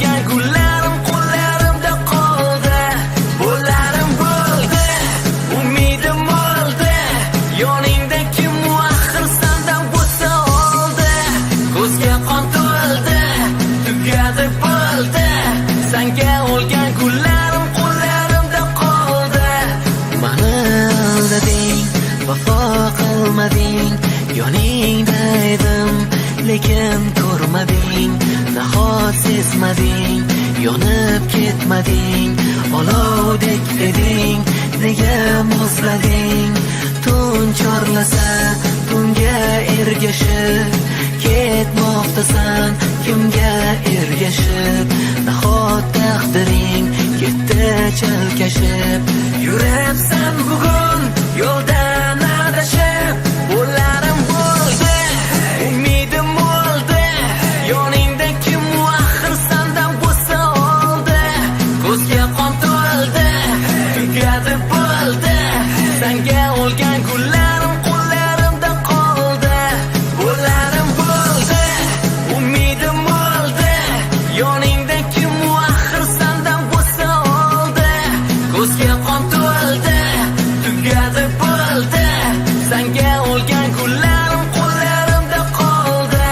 olgan gullarim qo'llarimda qoldi. Bo'larim bo'ldi, umidim o'ldi. Yoningda kim axir sendan bo'lsa oldi. Ko'zga qon to'ldi, tugadi bo'ldi. Senga olgan gullarim qo'llarimda qoldi. Mani aldading, vafo qilmading. Yoningda edim, lekin ko'rmading. Nahot sezmading, yonib ketmading. Olovdek eding, nega muzlading? Tun chorlasa, tunga ergashib ketmoqdasan, kimga ergashib? Nahot taqdiring ketdi chalkashib. Yuribsan bugun yo'ldan adashib. Bo'larim bo'ldi, umidim o'ldi. Yoningda kim axir sendan bo'lsa oldi. Ko'zga qon to'ldi, tugadi bo'ldi. Senga olgan gullarim qo'llarimda qoldi. Bo'larim bo'ldi, umidim o'ldi. Yoningda kim axir sendan bo'lsa oldi. Ko'zga qon to'ldi, tugadi bo'ldi. Senga olgan gullarim qo'llarimda qoldi.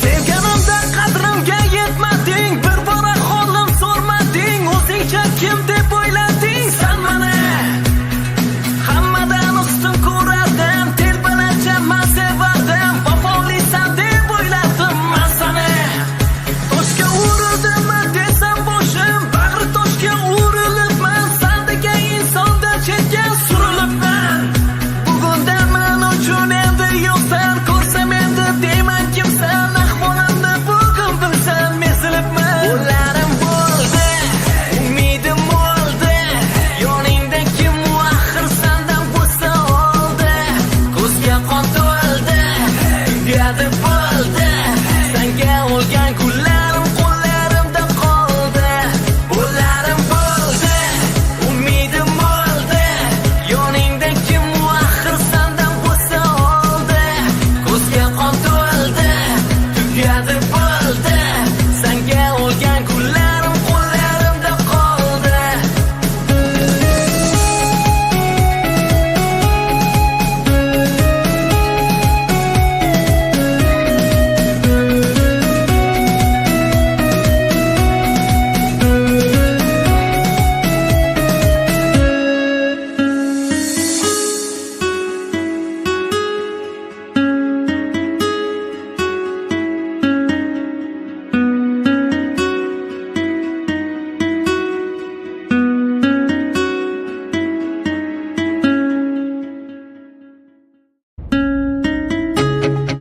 Sevganimda qadrimga yetmading, bir bora holim so'rmading. O'zingcha kim deb o'ylading sen meni? Hammadan ustun ko'rardim, telbalarcha men sevardim. Vafolisan deb o'yladim men seni. Toshga urildim desam boshim, bag'ri toshga urilibman. Sen degan insonda chetga surilibman. Bugunda men uchun endi yo'qsan, ko'rsam endi deyman kimsan. Ahvolimni bugun bilsam ezilibman. Bo'larim bo'ldi, umidim o'ldi. Yoningda kim axir sendan bo'lsa oldi. Ko'zga qon to'ldi, tugadi